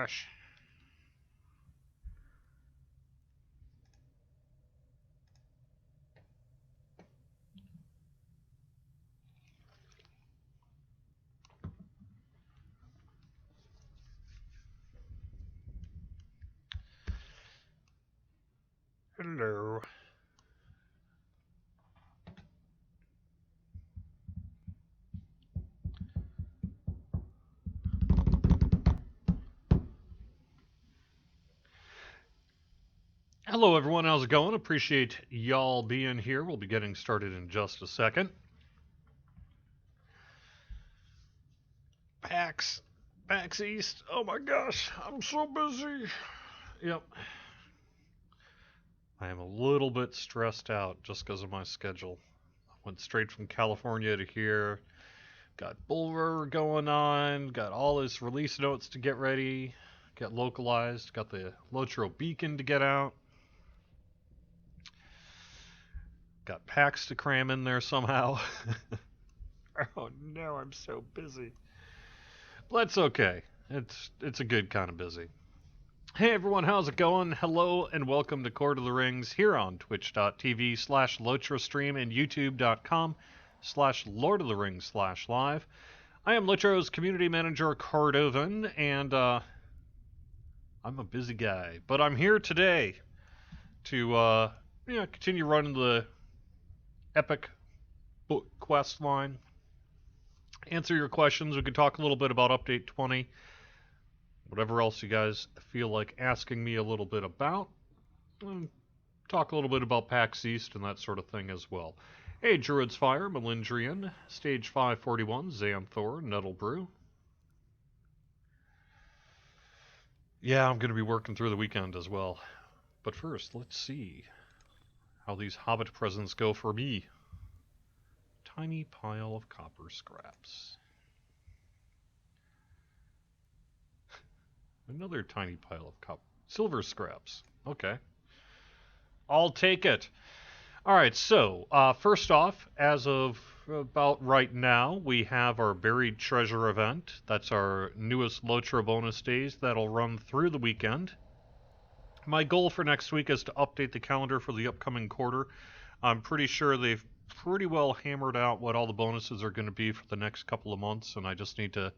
gosh. Hello. Hello, everyone. How's it going? Appreciate y'all being here. We'll be getting started in just a second. PAX East. Oh my gosh, I'm so busy. Yep. I am a little bit stressed out just because of my schedule. I went straight from California to here. Got Bull Roar going on. Got all his release notes to get ready. Get localized. Got the Lotro Beacon to get out. Got PAX to cram in there somehow. Oh no, I'm so busy. But that's okay. It's a good kind of busy. Hey everyone, how's it going? Hello and welcome to Court of the Rings here on twitch.tv/LotroStream and youtube.com/Lord of the Rings/live. I am Lotro's community manager, Cardovan, and I'm a busy guy. But I'm here today to continue running the Epic book quest line. Answer your questions. We can talk a little bit about Update 20. Whatever else you guys feel like asking me a little bit about. Talk a little bit about PAX East and that sort of thing as well. Hey, Druid's Fire, Melindrian, Stage 541, Xanthor, Nettlebrew. Yeah, I'm going to be working through the weekend as well. But first, let's see how these Hobbit presents go for me. Tiny pile of copper scraps. Another tiny pile of silver scraps. Okay. I'll take it. Alright, so, first off, as of about right now, we have our Buried Treasure event. That's our newest Lotro bonus days that'll run through the weekend. My goal for next week is to update the calendar for the upcoming quarter. I'm pretty sure they've pretty well hammered out what all the bonuses are going to be for the next couple of months, and I just need to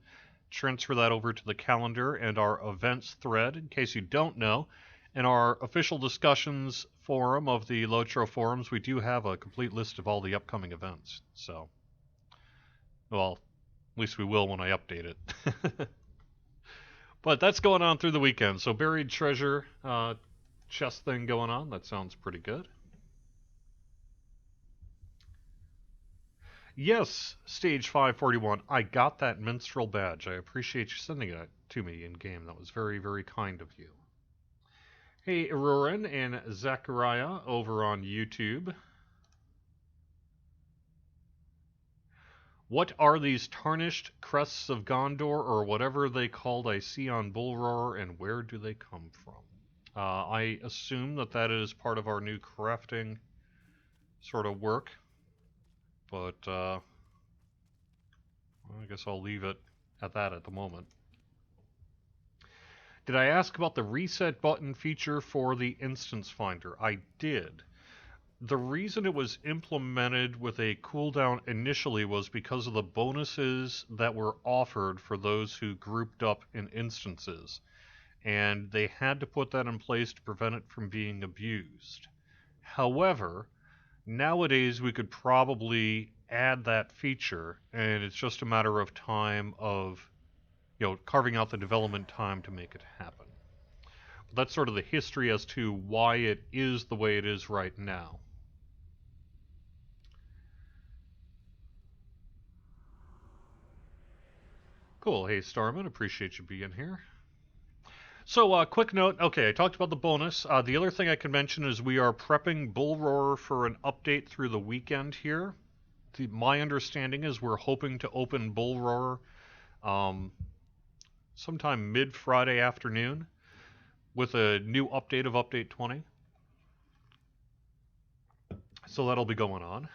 transfer that over to the calendar and our events thread. In case you don't know, in our official discussions forum of the Lotro forums, we do have a complete list of all the upcoming events. So, well, at least we will when I update it. But that's going on through the weekend. So Buried Treasure chest thing going on. That sounds pretty good. Yes, Stage 541. I got that minstrel badge. I appreciate you sending it to me in game. That was very, very kind of you. Hey, Auroran and Zachariah over on YouTube. What are these tarnished crests of Gondor, or whatever they called I see on Bull Roar, and where do they come from? I assume that that is part of our new crafting sort of work. But, I guess I'll leave it at that at the moment. Did I ask about the reset button feature for the Instance Finder? I did. The reason it was implemented with a cooldown initially was because of the bonuses that were offered for those who grouped up in instances. And they had to put that in place to prevent it from being abused. However, nowadays we could probably add that feature, and it's just a matter of time of, carving out the development time to make it happen. But that's sort of the history as to why it is the way it is right now. Cool. Hey, Starman, appreciate you being here. So, quick note. Okay, I talked about the bonus. The other thing I can mention is we are prepping Bull Roar for an update through the weekend here. My understanding is we're hoping to open Bull Roar sometime mid-Friday afternoon with a new update of Update 20. So that'll be going on.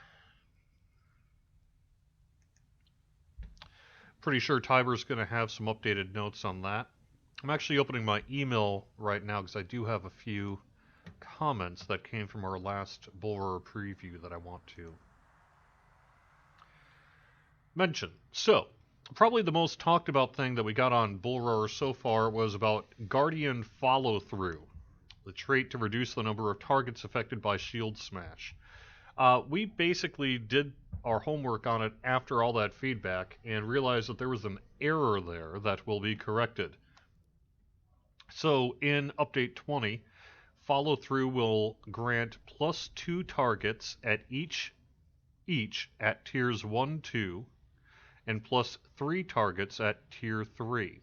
Pretty sure Tiber's going to have some updated notes on that. I'm actually opening my email right now because I do have a few comments that came from our last Bull Roar preview that I want to mention. So, probably the most talked about thing that we got on Bull Roar so far was about Guardian Follow Through, the trait to reduce the number of targets affected by Shield Smash. We basically did our homework on it after all that feedback and realized that there was an error there that will be corrected. So in Update 20, Follow Through will grant +2 targets at each at tiers 1, 2, and +3 targets at tier 3.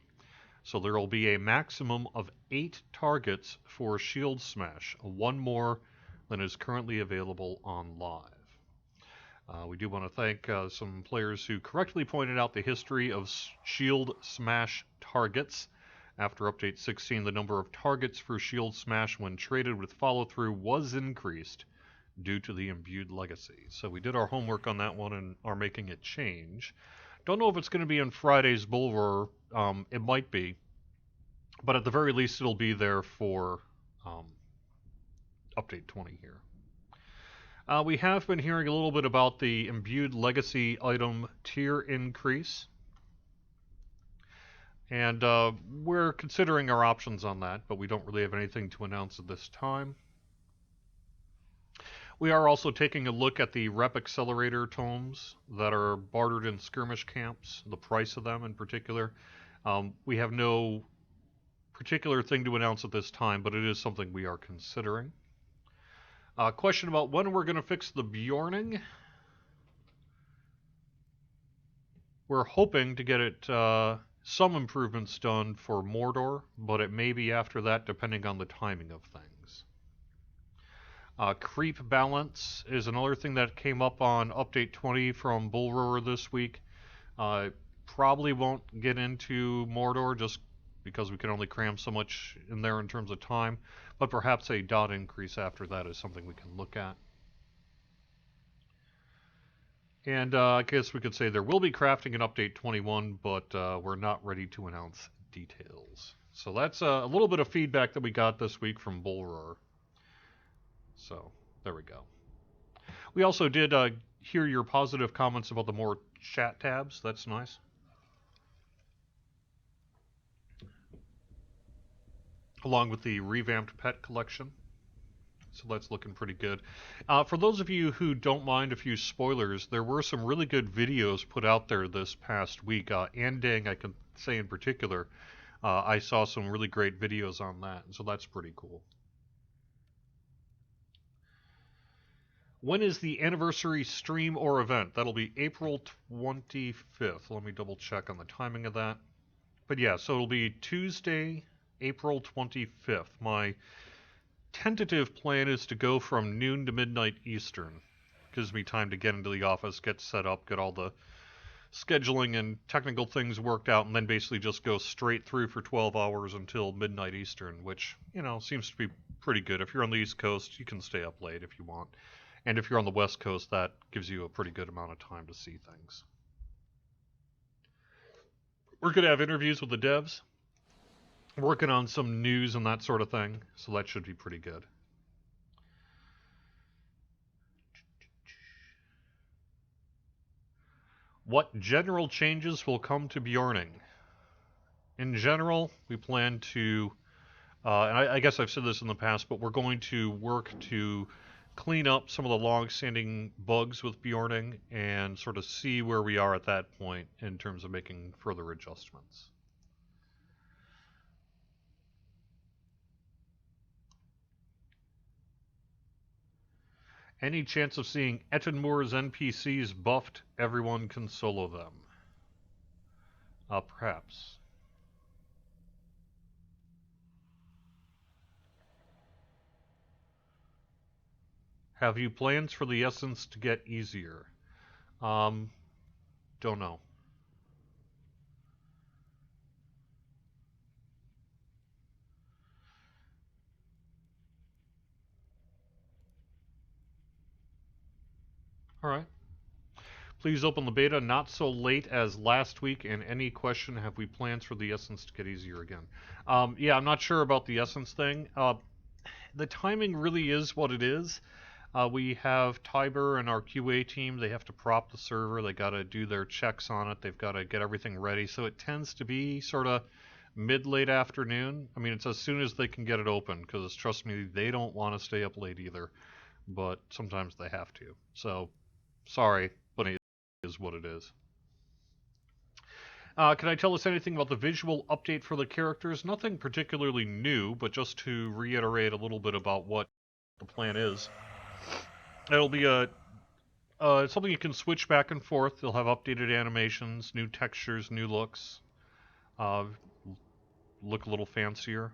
So there will be a maximum of 8 targets for Shield Smash, one more than is currently available on live. We do want to thank some players who correctly pointed out the history of Shield Smash targets. After Update 16, the number of targets for Shield Smash when traded with follow-through was increased due to the imbued legacy. So we did our homework on that one and are making a change. Don't know if it's going to be in Friday's Bull Roar. It might be. But at the very least, it'll be there for Update 20 here. We have been hearing a little bit about the imbued legacy item tier increase. And we're considering our options on that, but we don't really have anything to announce at this time. We are also taking a look at the Rep Accelerator tomes that are bartered in skirmish camps, the price of them in particular. We have no particular thing to announce at this time, but it is something we are considering. Question about when we're going to fix the Bjorning. We're hoping to get it some improvements done for Mordor, but it may be after that depending on the timing of things. Creep balance is another thing that came up on Update 20 from Bull Roar this week. Probably won't get into Mordor just because we can only cram so much in there in terms of time, but perhaps a dot increase after that is something we can look at. And I guess we could say there will be crafting in Update 21, but we're not ready to announce details. So that's a little bit of feedback that we got this week from Bull Roar. So there we go. We also did hear your positive comments about the more chat tabs. That's nice. Along with the revamped pet collection. So that's looking pretty good. For those of you who don't mind a few spoilers, there were some really good videos put out there this past week. Andang, I can say in particular, I saw some really great videos on that, so that's pretty cool. When is the anniversary stream or event? That'll be April 25th. Let me double check on the timing of that. But yeah, so it'll be Tuesday, April 25th. My tentative plan is to go from noon to midnight Eastern. Gives me time to get into the office, get set up, get all the scheduling and technical things worked out, and then basically just go straight through for 12 hours until midnight Eastern, which, you know, seems to be pretty good. If you're on the East Coast, you can stay up late if you want. And if you're on the West Coast, that gives you a pretty good amount of time to see things. We're going to have interviews with the devs. Working on some news and that sort of thing, so that should be pretty good. What general changes will come to Bjorning? In general, we plan to, and I guess I've said this in the past, but we're going to work to clean up some of the long-standing bugs with Bjorning and sort of see where we are at that point in terms of making further adjustments. Any chance of seeing Etenmoor's NPCs buffed? Everyone can solo them. Perhaps. Have you plans for the Essence to get easier? Don't know. Alright. Please open the beta not so late as last week. And any question, have we plans for the Essence to get easier again? Yeah, I'm not sure about the Essence thing. The timing really is what it is. We have Tiber and our QA team. They have to prop the server. They got to do their checks on it. They've got to get everything ready. So it tends to be sort of mid-late afternoon. I mean, it's as soon as they can get it open, because trust me, they don't want to stay up late either. But sometimes they have to. So, sorry, but it is what it is. Can I tell us anything about the visual update for the characters? Nothing particularly new, but just to reiterate a little bit about what the plan is. It'll be something you can switch back and forth. They'll have updated animations, new textures, new looks. Look a little fancier.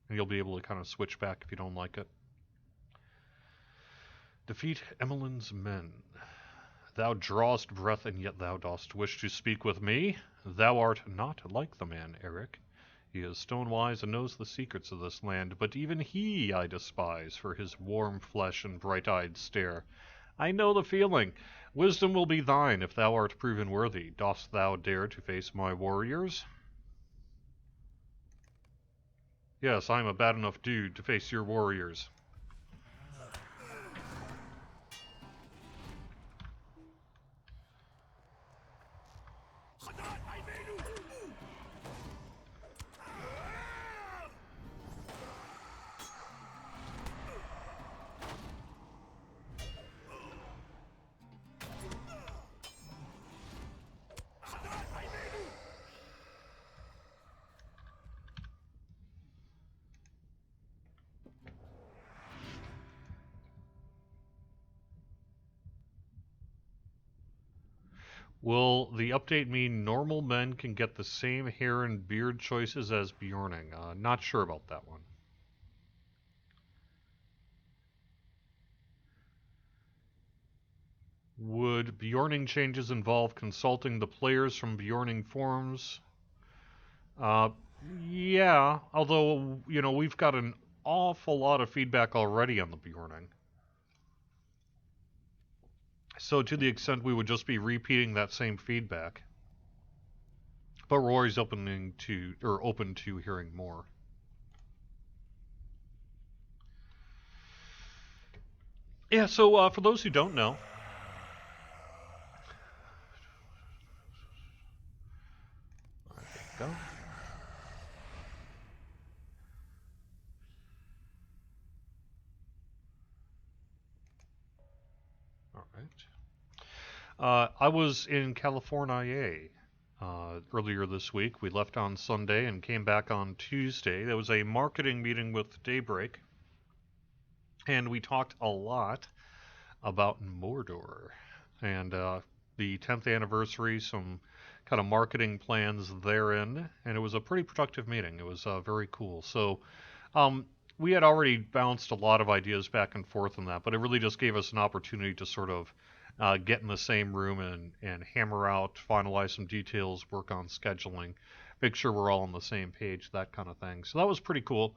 And you'll be able to kind of switch back if you don't like it. Defeat Emelin's men. Thou drawest breath, and yet thou dost wish to speak with me. Thou art not like the man, Eric. He is stone-wise and knows the secrets of this land, but even he I despise for his warm flesh and bright-eyed stare. I know the feeling. Wisdom will be thine if thou art proven worthy. Dost thou dare to face my warriors? Yes, I'm a bad enough dude to face your warriors. Will the update mean normal men can get the same hair and beard choices as Bjorning? Not sure about that one. Would Bjorning changes involve consulting the players from Bjorning forums? Yeah, although, you know, we've got an awful lot of feedback already on the Bjorning. So to the extent we would just be repeating that same feedback. But Rory's open to hearing more. Yeah, so for those who don't know, there you go. I was in California earlier this week. We left on Sunday and came back on Tuesday. There was a marketing meeting with Daybreak, and we talked a lot about Mordor and the 10th anniversary, some kind of marketing plans therein, and it was a pretty productive meeting. It was very cool. So we had already bounced a lot of ideas back and forth on that, but it really just gave us an opportunity to sort of get in the same room and hammer out, finalize some details, work on scheduling, make sure we're all on the same page, that kind of thing. So that was pretty cool.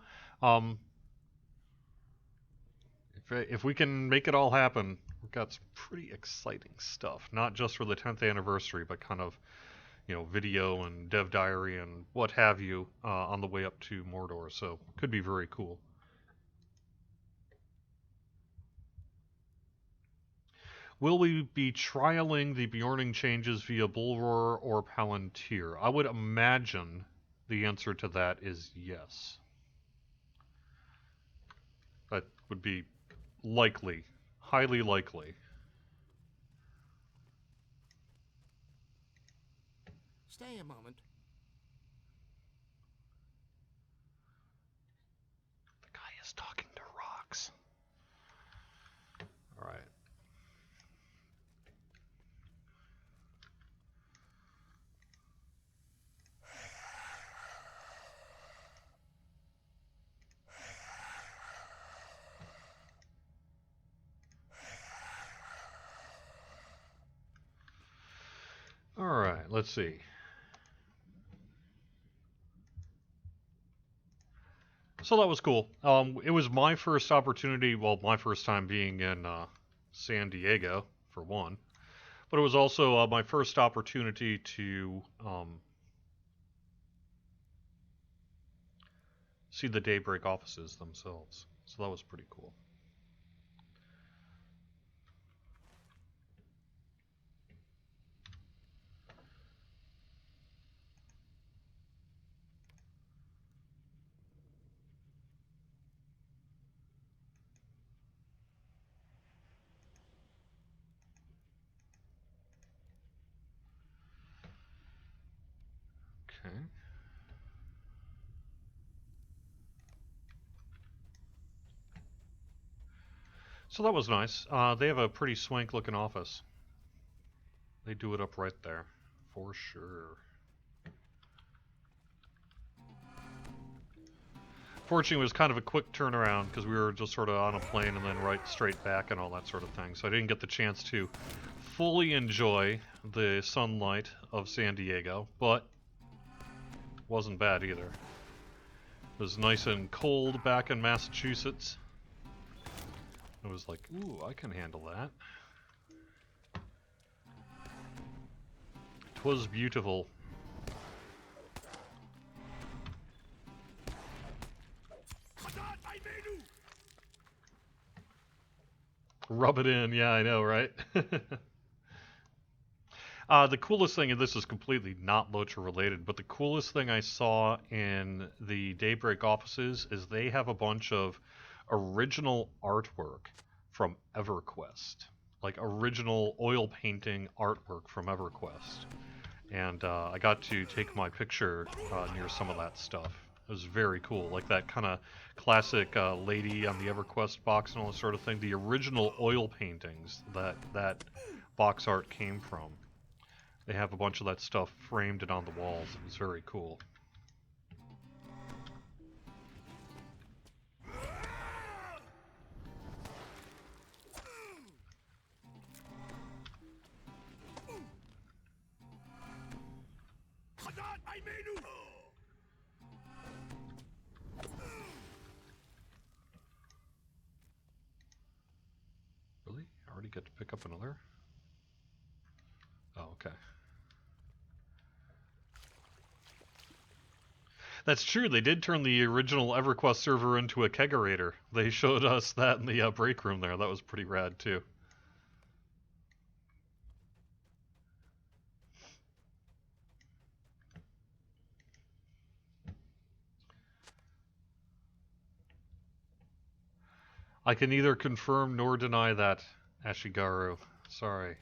If we can make it all happen, we've got some pretty exciting stuff, not just for the 10th anniversary, but kind of, you know, video and dev diary and what have you on the way up to Mordor. So could be very cool. Will we be trialing the Bjorning changes via Bullroar or Palantir? I would imagine the answer to that is yes. That would be likely, highly likely. Stay a moment. The guy is talking to rocks. All right. All right, let's see. So that was cool. It was my first opportunity, well, my first time being in San Diego. for one. But it was also my first opportunity to see the Daybreak offices themselves. So that was pretty cool. Okay. So that was nice. They have a pretty swank looking office. They do it up right there, for sure. Fortunately, it was kind of a quick turnaround because we were just sort of on a plane and then right straight back and all that sort of thing. So I didn't get the chance to fully enjoy the sunlight of San Diego, but wasn't bad either. It was nice and cold back in Massachusetts. It was like, ooh, I can handle that. It was beautiful. Rub it in, yeah, I know, right? The coolest thing, and this is completely not Locha related, but the coolest thing I saw in the Daybreak offices is they have a bunch of original artwork from EverQuest. Like original oil painting artwork from EverQuest. And I got to take my picture near some of that stuff. It was very cool, like that kind of classic lady on the EverQuest box and all that sort of thing. The original oil paintings that box art came from. They have a bunch of that stuff framed and on the walls. It was very cool. Really? I already get to pick up another? Oh, okay. That's true, they did turn the original EverQuest server into a kegerator. They showed us that in the break room there. That was pretty rad, too. I can neither confirm nor deny that, Ashigaru. Sorry.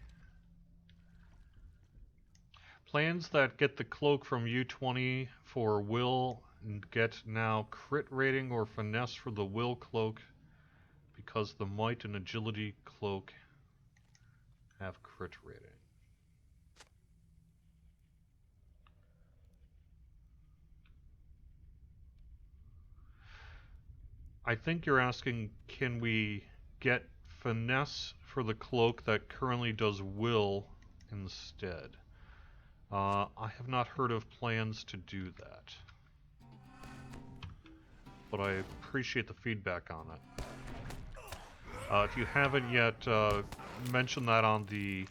Plans that get the cloak from U20 for Will get now crit rating or finesse for the Will cloak because the might and agility cloak have crit rating. I think you're asking, can we get finesse for the cloak that currently does Will instead? I have not heard of plans to do that, but I appreciate the feedback on it. If you haven't yet mentioned that on the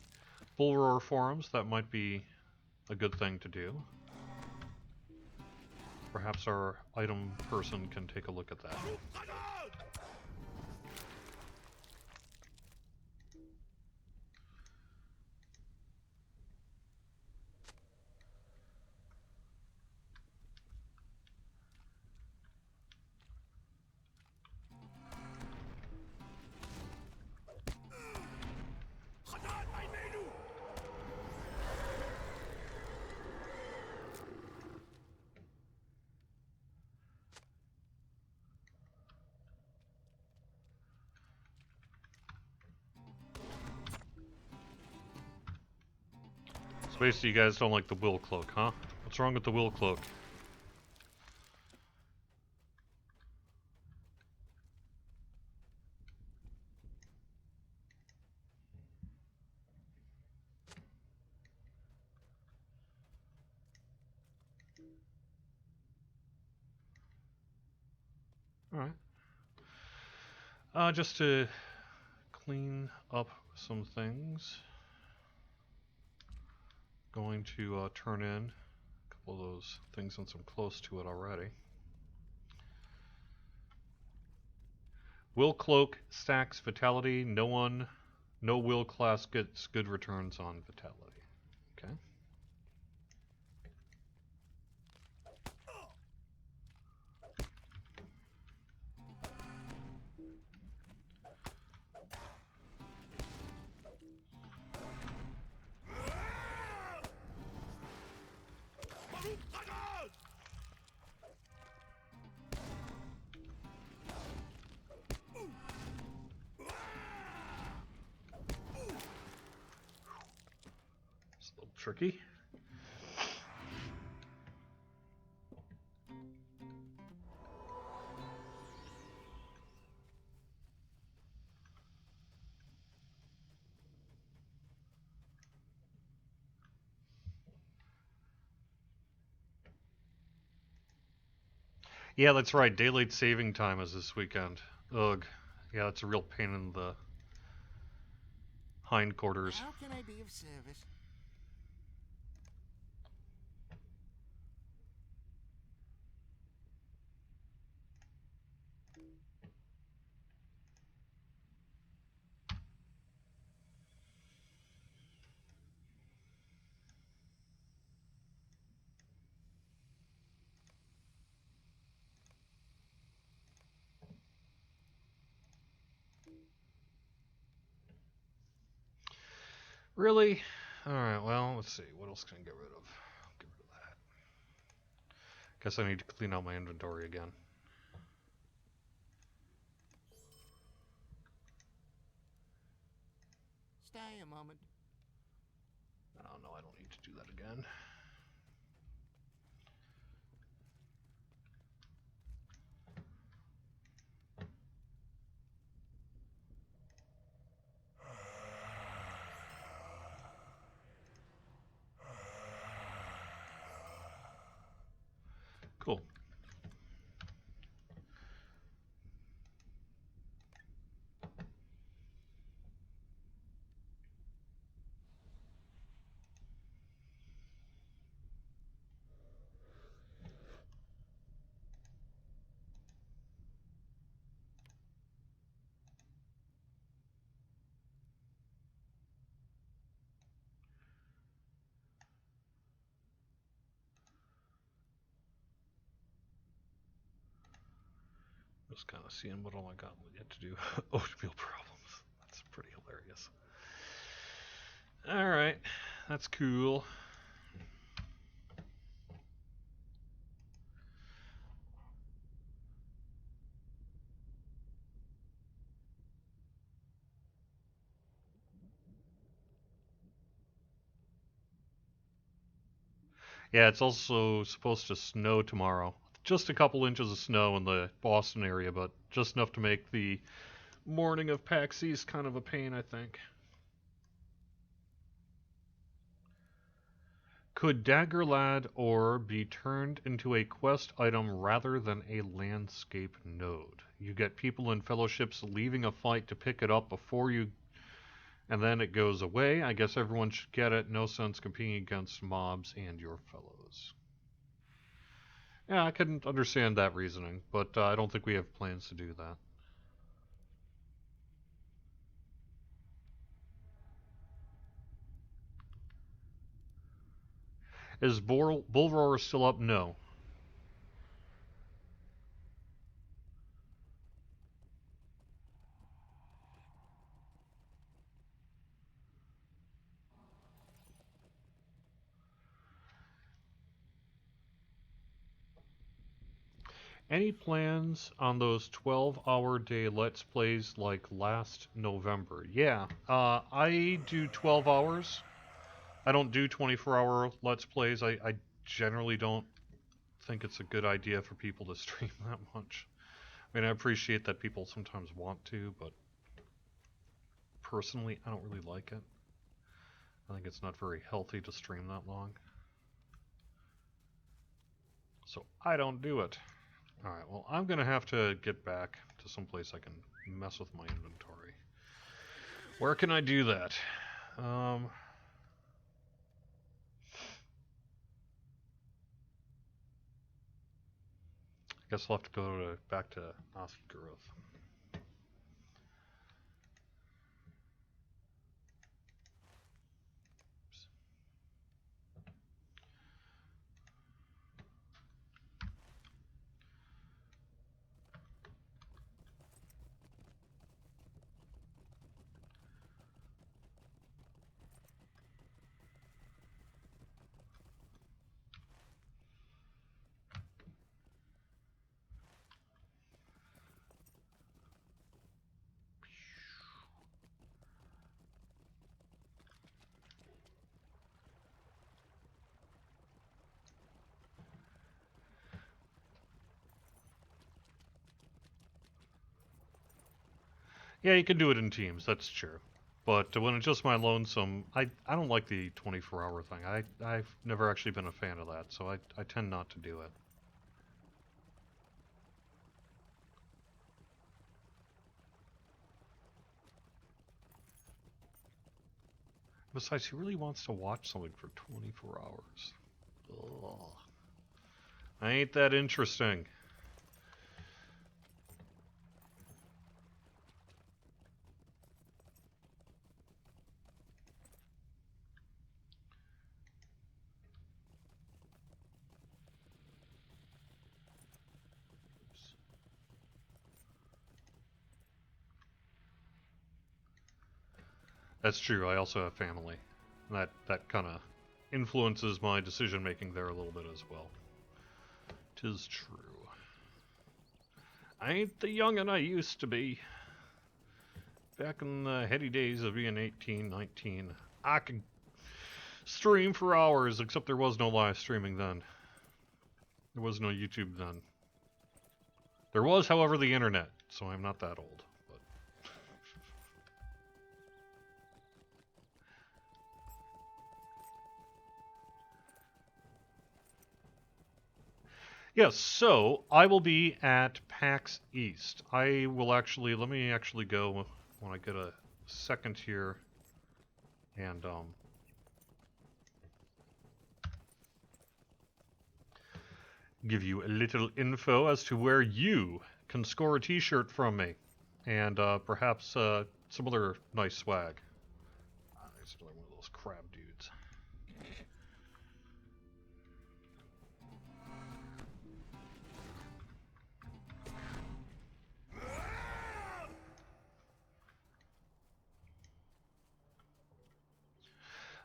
Bull Roar forums, that might be a good thing to do. Perhaps our item person can take a look at that. So basically you guys don't like the Will Cloak, huh? What's wrong with the Will Cloak? Alright. Just to clean up some things. Going to turn in a couple of those things since I'm close to it already. Will Cloak stacks Vitality. No Will class gets good returns on Vitality. Okay. It's a little tricky. Yeah, that's right. Daylight saving time is this weekend. Ugh. Yeah, it's a real pain in the hindquarters. How can I be of service? Really? Alright, well, let's see. What else can I get rid of? Get rid of that. Guess I need to clean out my inventory again. Stay a moment. Oh no, I don't need to do that again. Cool. Just kind of seeing what all I got yet to do. Oatmeal problems. That's pretty hilarious. Alright, that's cool. Yeah, it's also supposed to snow tomorrow. Just a couple inches of snow in the Boston area, but just enough to make the morning of PAX East kind of a pain, I think. Could Daggerlad ore be turned into a quest item rather than a landscape node? You get people in fellowships leaving a fight to pick it up before you, and then it goes away. I guess everyone should get it. No sense competing against mobs and your fellows. Yeah, I couldn't understand that reasoning, but I don't think we have plans to do that. Is Bulroar still up? No. Any plans on those 12-hour day Let's Plays like last November? Yeah, I do 12 hours. I don't do 24-hour Let's Plays. I generally don't think it's a good idea for people to stream that much. I mean, I appreciate that people sometimes want to, but personally, I don't really like it. I think it's not very healthy to stream that long. So I don't do it. Alright, well, I'm going to have to get back to someplace I can mess with my inventory. Where can I do that? Um, I guess I'll have to go back to Oskgaroth. Yeah, you can do it in teams. That's true. But when it's just my lonesome, I don't like the 24-hour thing. I've never actually been a fan of that, so I tend not to do it. Besides, he really wants to watch something for 24 hours. Ugh. Ain't that interesting? That's true. I also have family. That kind of influences my decision making there a little bit as well. 'Tis true. I ain't the youngin' I used to be. Back in the heady days of being 18, 19, I could stream for hours, except there was no live streaming then. There was no YouTube then. There was, however, the internet, so I'm not that old. But yes, so I will be at PAX East. I will actually, let me actually go when I get a second here and give you a little info as to where you can score a t-shirt from me and perhaps some other nice swag. It's another one of those crab dudes.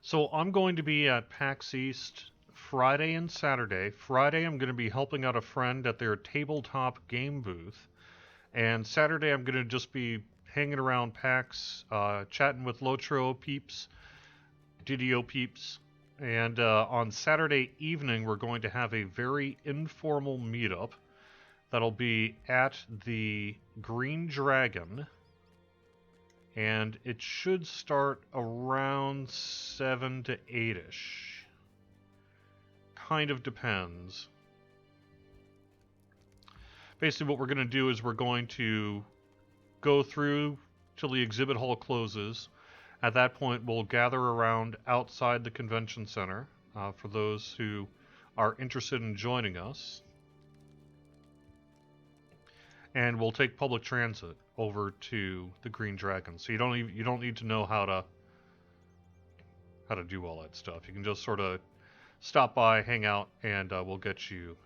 So I'm going to be at PAX East Friday and Saturday. Friday, I'm going to be helping out a friend at their tabletop game booth. And Saturday, I'm going to just be hanging around PAX, chatting with Lotro peeps, Didio peeps. And on Saturday evening, we're going to have a very informal meetup that'll be at the Green Dragon. And it should start around 7 to 8-ish. Kind of depends. Basically what we're going to do is we're going to go through till the exhibit hall closes. At that point, we'll gather around outside the convention center for those who are interested in joining us. And we'll take public transit over to the Green Dragon. So you don't need to know how to do all that stuff. You can just sort of stop by, hang out, and we'll get you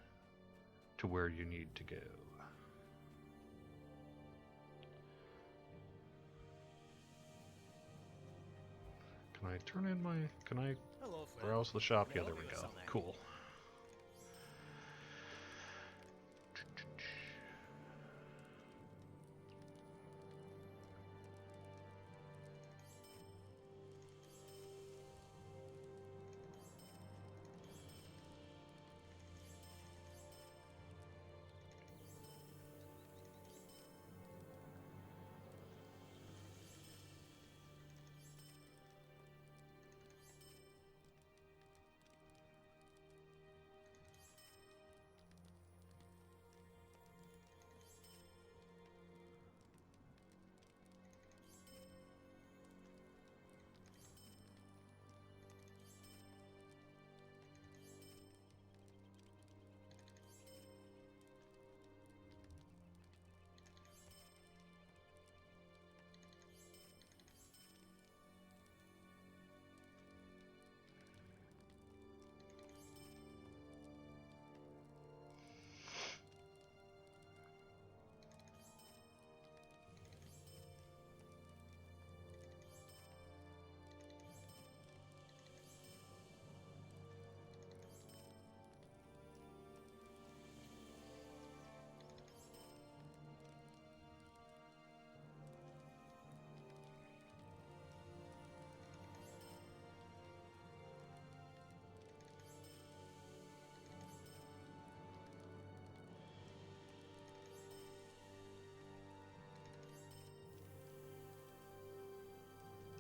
to where you need to go. Can I turn in my... Can I browse the shop? Yeah, there we go. Cool.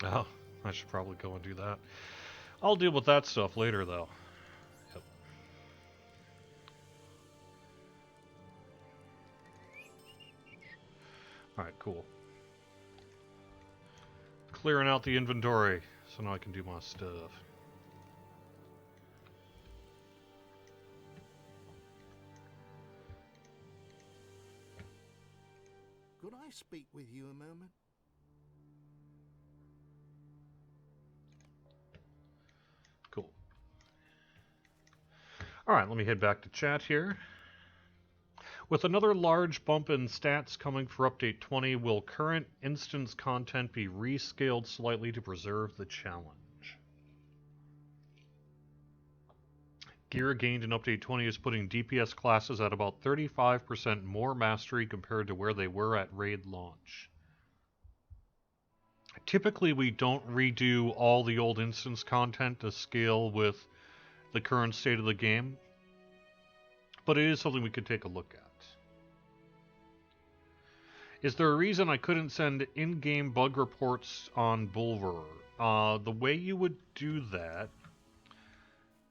Oh, I should probably go and do that. I'll deal with that stuff later, though. Yep. Alright, cool. Clearing out the inventory, so now I can do my stuff. Could I speak with you a moment? Cool. Alright, let me head back to chat here. With another large bump in stats coming for Update 20, will current instance content be rescaled slightly to preserve the challenge? Gear gained in Update 20 is putting DPS classes at about 35% more mastery compared to where they were at raid launch. Typically, we don't redo all the old instance content to scale with the current state of the game, but it is something we could take a look at. Is there a reason I couldn't send in-game bug reports on Bulver? The way you would do that,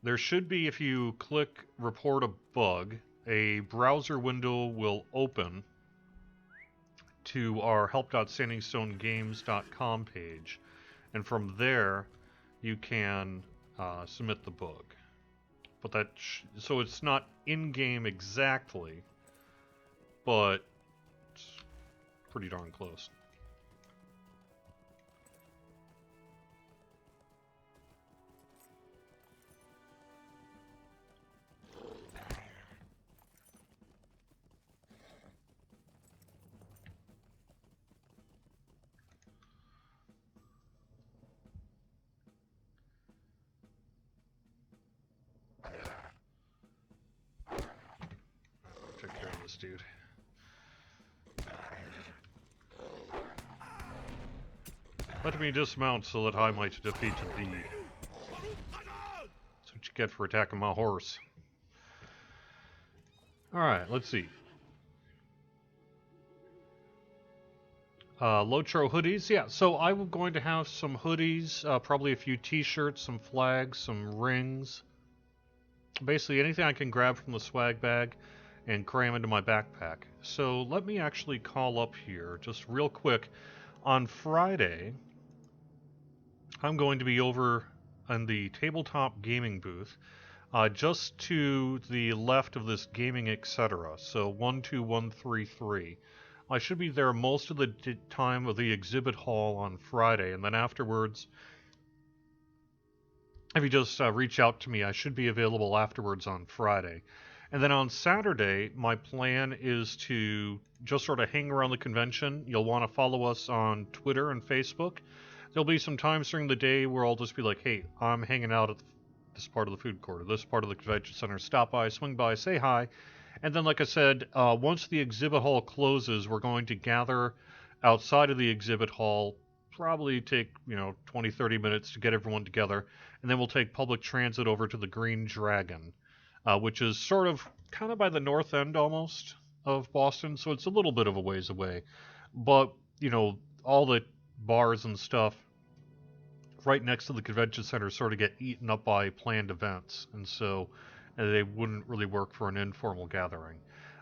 there should be, if you click report a bug, a browser window will open to our help.standingstonegames.com page, and from there you can submit the bug. But that so it's not in-game exactly, but it's pretty darn close. Take care of this dude. Let me dismount so that I might defeat thee. That's what you get for attacking my horse. Alright, let's see. Lotro hoodies, yeah, so I'm going to have some hoodies, probably a few t-shirts, some flags, some rings. Basically anything I can grab from the swag bag and cram into my backpack. So let me actually call up here, just real quick. On Friday, I'm going to be over in the tabletop gaming booth, just to the left of this gaming etc. So 12133. I should be there most of the time of the exhibit hall on Friday, and then afterwards, if you just reach out to me, I should be available afterwards on Friday. And then on Saturday, my plan is to just sort of hang around the convention. You'll want to follow us on Twitter and Facebook. There'll be some times during the day where I'll just be like, hey, I'm hanging out at this part of the food court, or this part of the convention center. Stop by, swing by, say hi. And then, like I said, once the exhibit hall closes, we're going to gather outside of the exhibit hall, probably take, 20, 30 minutes to get everyone together, and then we'll take public transit over to the Green Dragon, which is sort of kind of by the north end almost of Boston, so it's a little bit of a ways away. But, all the bars and stuff right next to the convention center sort of get eaten up by planned events, and so they wouldn't really work for an informal gathering.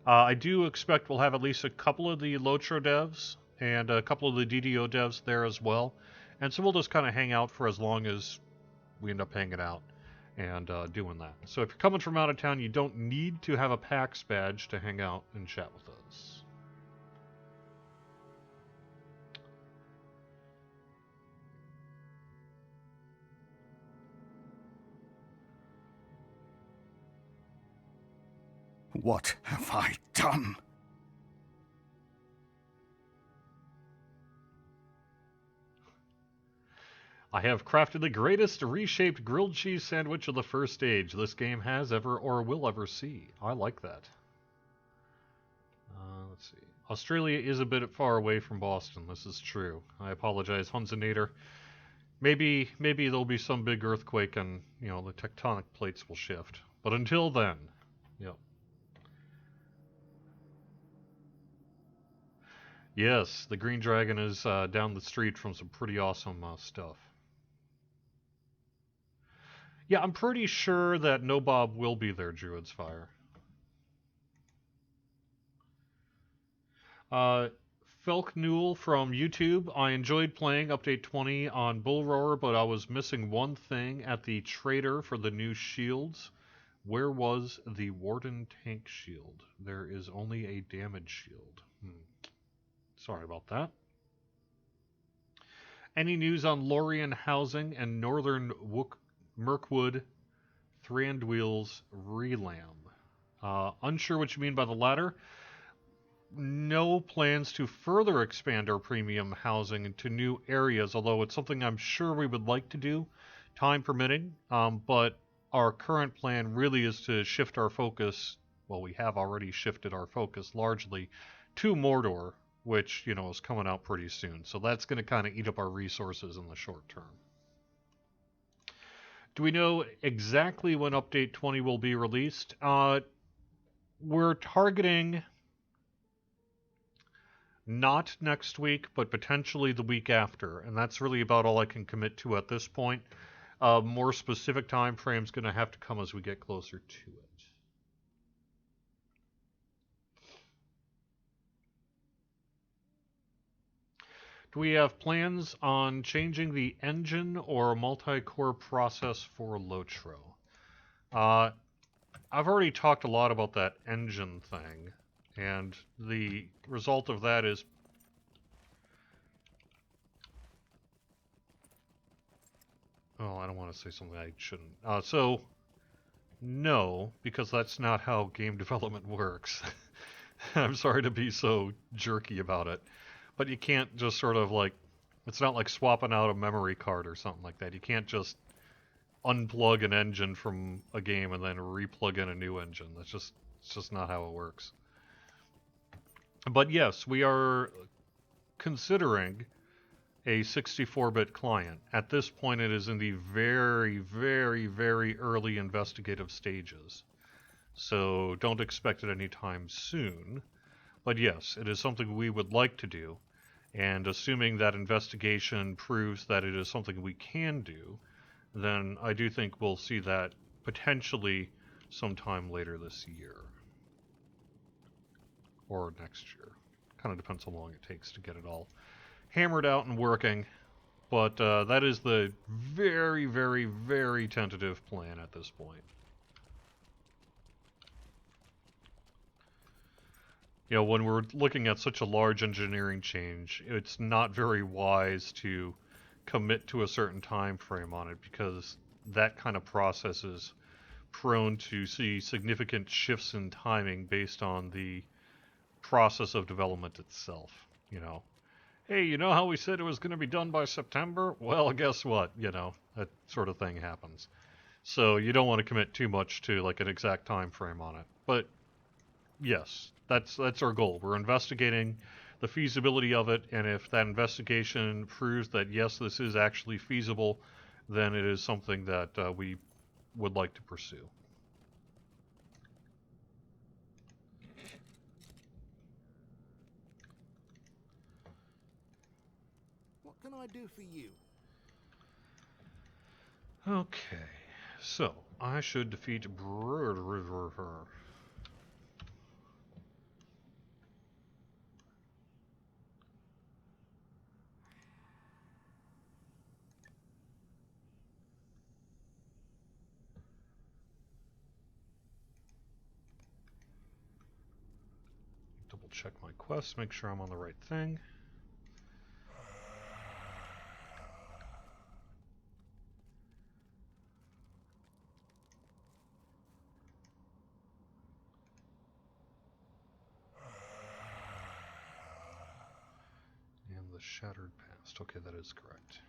I do expect we'll have at least a couple of the Lotro devs and a couple of the DDO devs there as well, and so we'll just kind of hang out for as long as we end up hanging out and doing that. So if you're coming from out of town, you don't need to have a PAX badge to hang out and chat with us. What have I done? I have crafted the greatest reshaped grilled cheese sandwich of the first age this game has ever or will ever see. I like that. Let's see. Australia is a bit far away from Boston. This is true. I apologize, Hunzinator. Maybe there'll be some big earthquake and, the tectonic plates will shift. But until then, yep. Yes, the Green Dragon is down the street from some pretty awesome stuff. Yeah, I'm pretty sure that Nobob will be there, Druid's Fire. Felk Newell from YouTube. I enjoyed playing Update 20 on Bull Roar, but I was missing one thing at the trader for the new shields. Where was the Warden tank shield? There is only a damage shield. Sorry about that. Any news on Lorien housing and Northern Mirkwood Thranduil's Relam? Unsure what you mean by the latter. No plans to further expand our premium housing into new areas, although it's something I'm sure we would like to do, time permitting. But our current plan really is to shift our focus. Well, we have already shifted our focus largely to Mordor, which, you know, is coming out pretty soon. So that's going to kind of eat up our resources in the short term. Do we know exactly when Update 20 will be released? We're targeting not next week, but potentially the week after, and that's really about all I can commit to at this point. More specific time frame's going to have to come as we get closer to it. Do we have plans on changing the engine or multi-core process for Lotro? I've already talked a lot about that engine thing, and the result of that is oh, I don't want to say something I shouldn't. So, no, because that's not how game development works. I'm sorry to be so jerky about it. But you can't just sort of like, it's not like swapping out a memory card or something like that. You can't just unplug an engine from a game and then replug in a new engine. It's just not how it works. But yes, we are considering a 64-bit client. At this point, it is in the very, very, very early investigative stages. So don't expect it anytime soon. But yes, it is something we would like to do, and assuming that investigation proves that it is something we can do, then I do think we'll see that potentially sometime later this year. Or next year. Kind of depends how long it takes to get it all hammered out and working, but that is the very, very, very tentative plan at this point. You know, when we're looking at such a large engineering change, it's not very wise to commit to a certain time frame on it, because that kind of process is prone to see significant shifts in timing based on the process of development itself. You know, hey, you know how we said it was going to be done by September? Well, guess what? You know, that sort of thing happens. So you don't want to commit too much to like an exact time frame on it. But yes, that's our goal. We're investigating the feasibility of it, and if that investigation proves that yes, this is actually feasible, then it is something that we would like to pursue. What can I do for you? Okay, so I should defeat River. Double check my quest, make sure I'm on the right thing. And the Shattered Past. Okay, that is correct.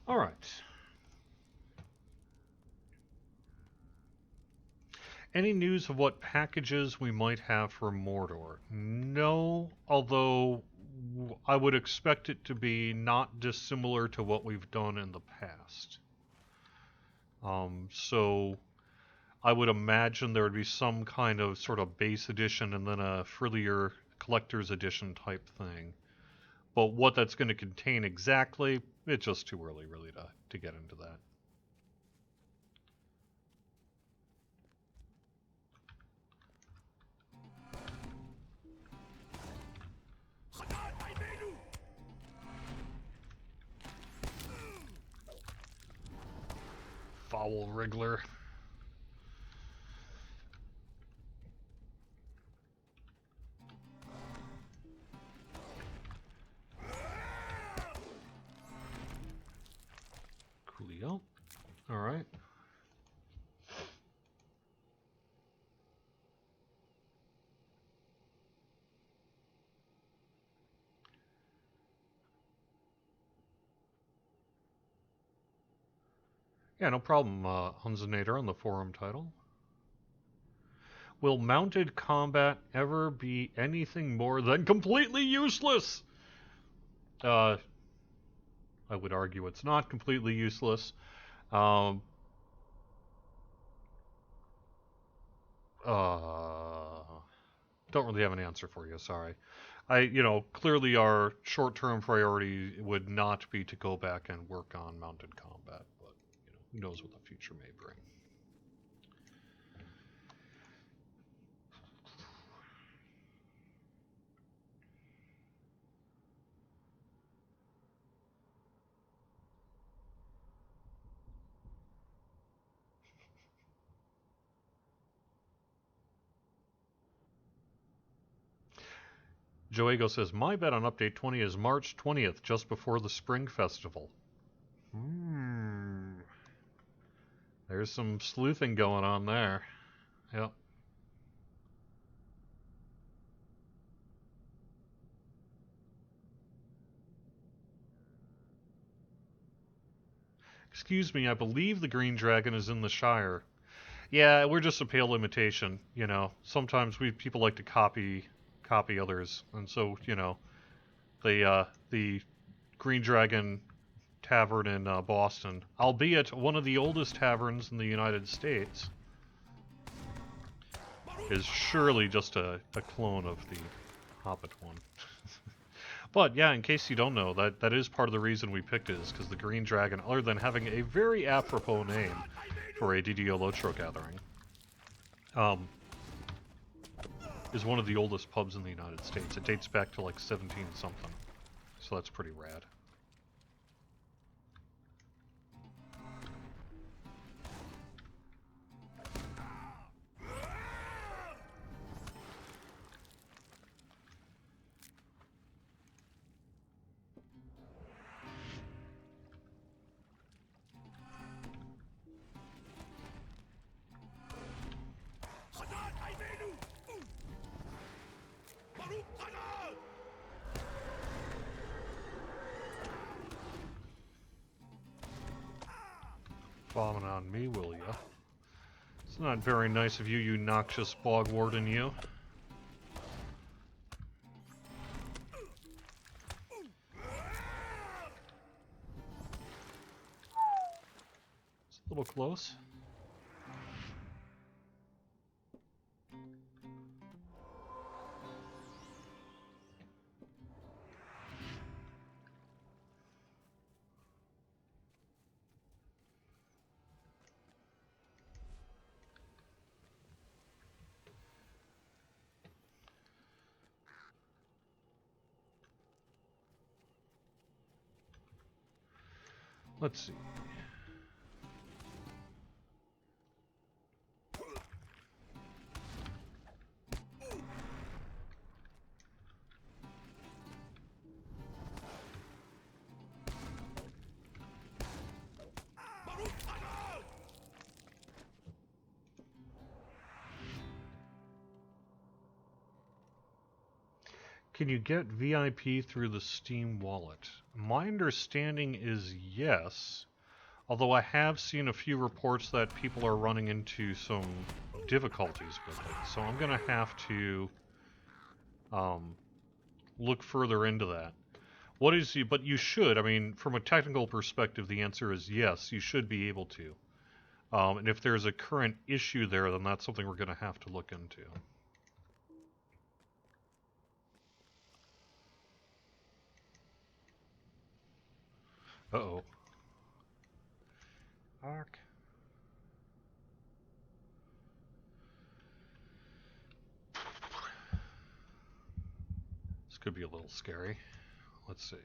All right. Any news of what packages we might have for Mordor? No, although I would expect it to be not dissimilar to what we've done in the past. So I would imagine there would be some kind of sort of base edition and then a frillier collector's edition type thing. But what that's going to contain exactly, it's just too early really to get into that. Foul wriggler. Coolio. All right. Yeah, no problem, Hunzenator on the forum title. Will mounted combat ever be anything more than completely useless? I would argue it's not completely useless. Don't really have an answer for you, sorry. Clearly our short-term priority would not be to go back and work on mounted combat, but, who knows what the future may bring. Joego says, my bet on update 20 is March 20th, just before the Spring Festival. There's some sleuthing going on there. Yep. Excuse me, I believe the Green Dragon is in the Shire. Yeah, we're just a pale imitation, Sometimes people like to copy others, and so, the Green Dragon Tavern in Boston, albeit one of the oldest taverns in the United States, is surely just a clone of the Hobbit one. But yeah, in case you don't know, that is part of the reason we picked it, is because the Green Dragon, other than having a very apropos name for a DDO Lotro gathering, is one of the oldest pubs in the United States. It dates back to like 17-something, so that's pretty rad. Bombing on me, will ya? It's not very nice of you, you noxious bog warden, you. It's a little close. Let's see. Can you get VIP through the Steam wallet? My understanding is yes, although I have seen a few reports that people are running into some difficulties with it, so I'm going to have to look further into that. But you should, I mean, from a technical perspective, the answer is yes, you should be able to. And if there's a current issue there, then that's something we're going to have to look into. Uh-oh. Ark. This could be a little scary. Let's see.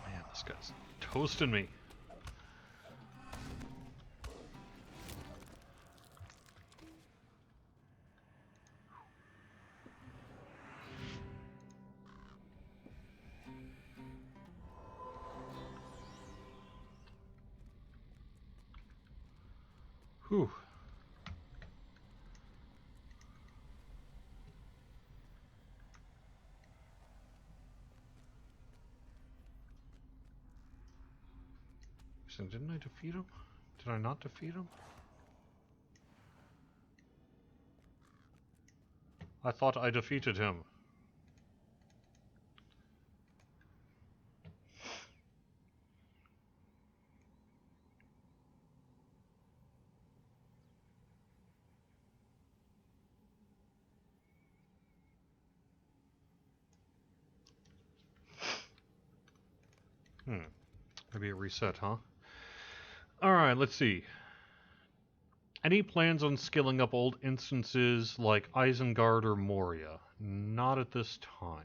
Man, this guy's toasting me. Whew. So didn't I defeat him? Did I not defeat him? I thought I defeated him. Maybe a reset, huh? Alright, let's see. Any plans on skilling up old instances like Isengard or Moria? Not at this time.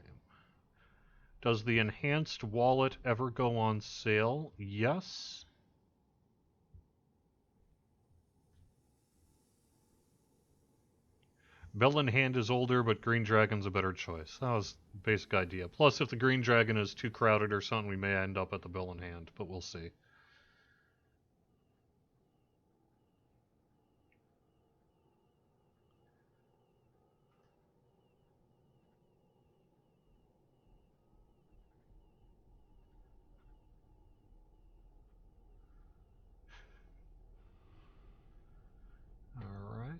Does the enhanced wallet ever go on sale? Yes. Bell in Hand is older, but Green Dragon's a better choice. That was the basic idea. Plus, if the Green Dragon is too crowded or something, we may end up at the Bell in Hand, but we'll see. Alright.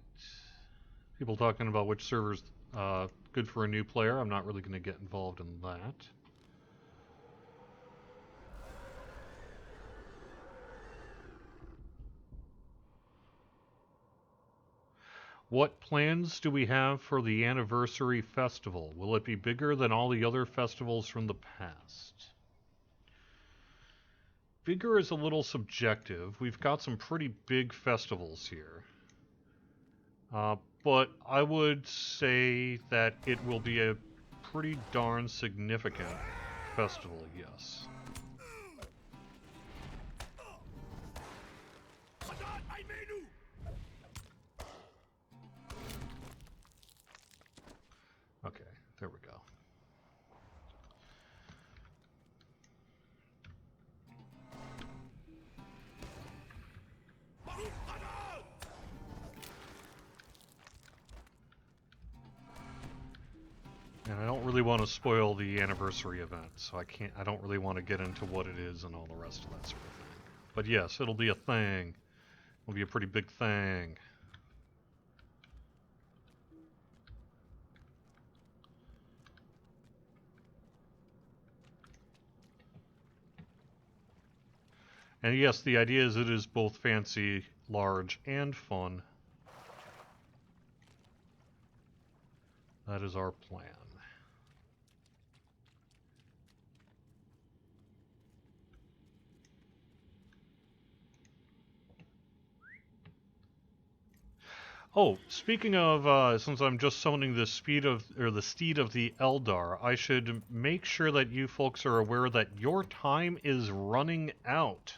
People talking about which server's good for a new player. I'm not really going to get involved in that. What plans do we have for the anniversary festival? Will it be bigger than all the other festivals from the past? Bigger is a little subjective. We've got some pretty big festivals here. But I would say that it will be a pretty darn significant festival, yes. Okay, there we go. And I don't really want to spoil the anniversary event, so I don't really want to get into what it is and all the rest of that sort of thing. But yes, it'll be a thing. It'll be a pretty big thing. And yes, the idea is it is both fancy, large, and fun. That is our plan. Oh, speaking of, since I'm just summoning the Steed of the Eldar, I should make sure that you folks are aware that your time is running out.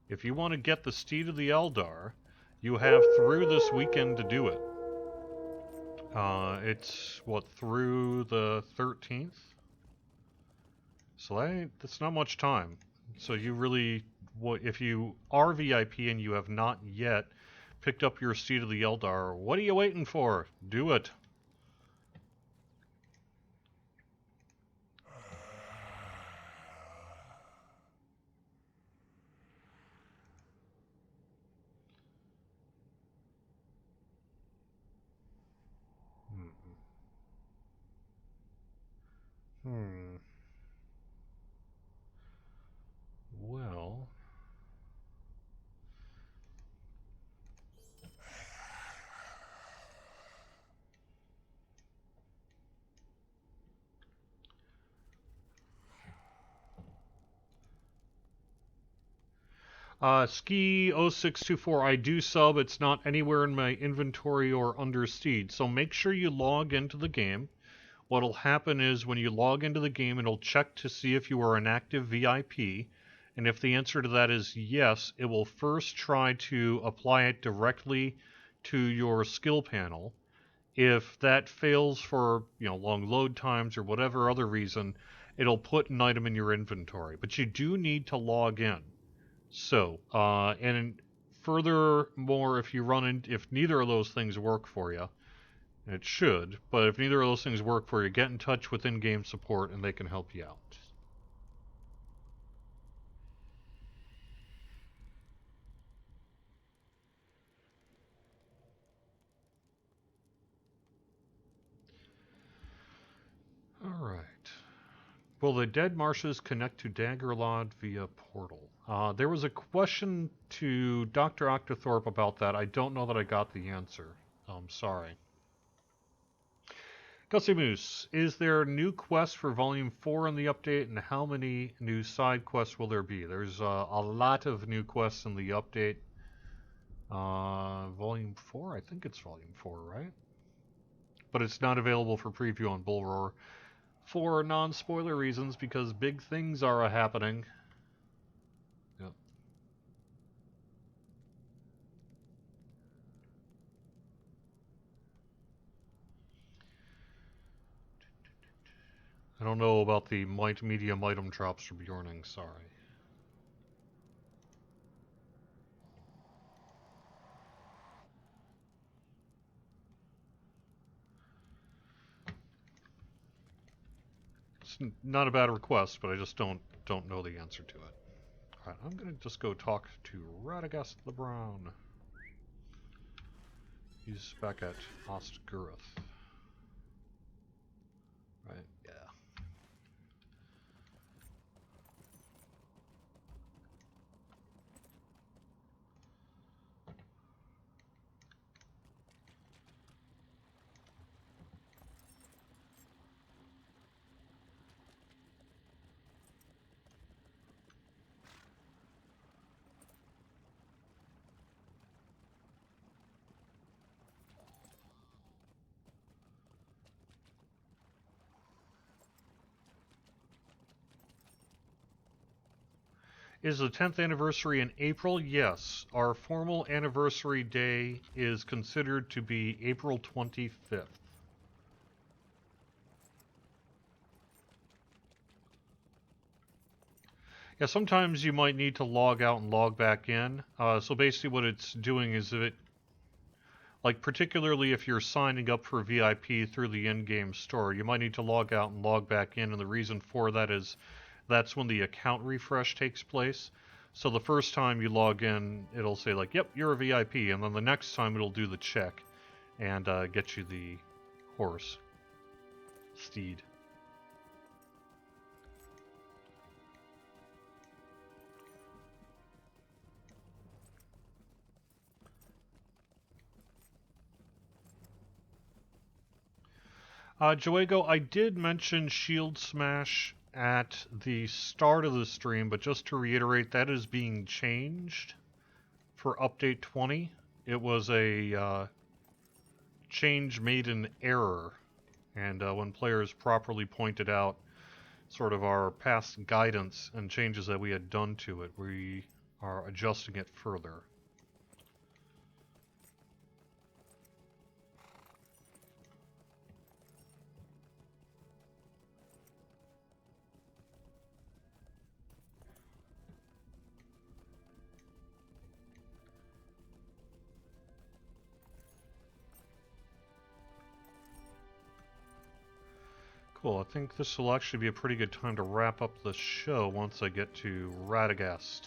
If you want to get the Steed of the Eldar, you have through this weekend to do it. It's, what, through the 13th? So that's not much time. So you really, if you are VIP and you have not yet picked up your Steed of the Eldar, what are you waiting for? Do it. Well... Ski0624, I do sub. It's not anywhere in my inventory or under Steed. So make sure you log into the game. What'll happen is when you log into the game, it'll check to see if you are an active VIP. And if the answer to that is yes, it will first try to apply it directly to your skill panel. If that fails for, long load times or whatever other reason, it'll put an item in your inventory. But you do need to log in. So, and furthermore, if neither of those things work for you, and it should, but if neither of those things work for you, get in touch with in-game support and they can help you out. Alright. Will the Dead Marshes connect to Daggerlord via portal? There was a question to Dr. Octothorpe about that. I don't know that I got the answer. I'm sorry. Gussie Moose, is there new quests for Volume 4 in the update, and how many new side quests will there be? There's a lot of new quests in the update. Volume 4? I think it's Volume 4, right? But it's not available for preview on Bullroar for non-spoiler reasons, because big things are happening. Yep. I don't know about the medium item drops for Bjorning, sorry. It's not a bad request, but I just don't know the answer to it. Alright, I'm gonna just go talk to Radagast the Brown. He's back at Ostguroth. Right, yeah. Is the 10th anniversary in April? Yes. Our formal anniversary day is considered to be April 25th. Yeah, sometimes you might need to log out and log back in. So basically what it's doing is particularly if you're signing up for VIP through the in-game store, you might need to log out and log back in, and the reason for that is that's when the account refresh takes place. So the first time you log in, it'll say yep, you're a VIP, and then the next time it'll do the check and get you the horse. Steed. Joego, I did mention Shield Smash at the start of the stream, but just to reiterate, that is being changed for Update 20. It was a change made in error, and when players properly pointed out sort of our past guidance and changes that we had done to it, we are adjusting it further. Cool, I think this will actually be a pretty good time to wrap up the show once I get to Radagast.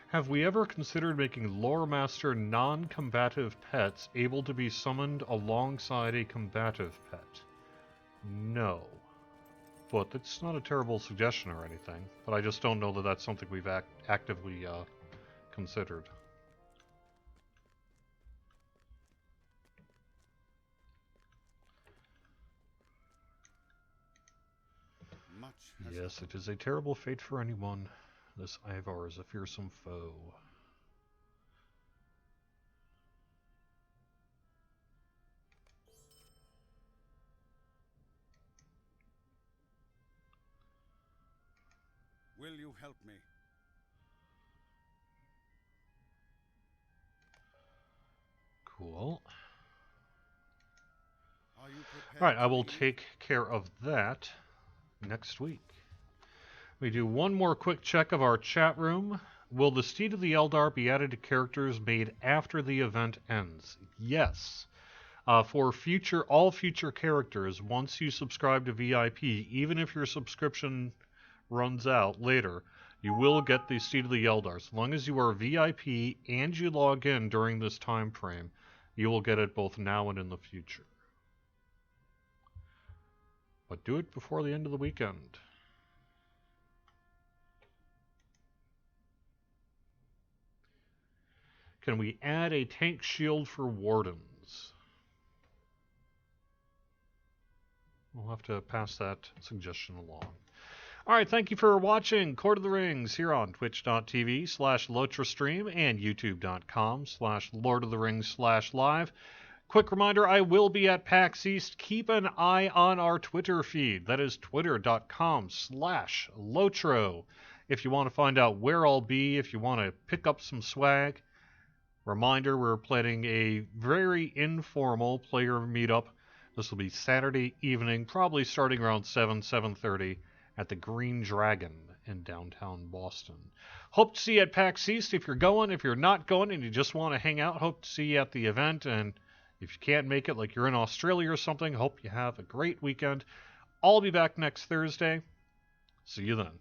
Have we ever considered making Lore Master non-combative pets able to be summoned alongside a combative pet? No. But it's not a terrible suggestion or anything. But I just don't know that that's something we've actively considered. Yes, it is a terrible fate for anyone. This Ivar is a fearsome foe. Will you help me? Cool. Are you prepared? Alright, I will take care of that next week. We do one more quick check of our chat room. Will the Steed of the Eldar be added to characters made after the event ends? Yes. For all future characters, once you subscribe to VIP, even if your subscription runs out later, you will get the Steed of the Eldar. As long as you are VIP and you log in during this time frame, you will get it both now and in the future. But do it before the end of the weekend. Can we add a tank shield for wardens? We'll have to pass that suggestion along. Alright, thank you for watching Court of the Rings here on twitch.tv/LotraStream and youtube.com/LordOfTheRings/live. Quick reminder, I will be at PAX East. Keep an eye on our Twitter feed. That is twitter.com/Lotro. If you want to find out where I'll be, if you want to pick up some swag. Reminder, we're planning a very informal player meetup. This will be Saturday evening, probably starting around 7:30 at the Green Dragon in downtown Boston. Hope to see you at PAX East if you're going. If you're not going and you just want to hang out, hope to see you at the event. And if you can't make it, like you're in Australia or something, hope you have a great weekend. I'll be back next Thursday. See you then.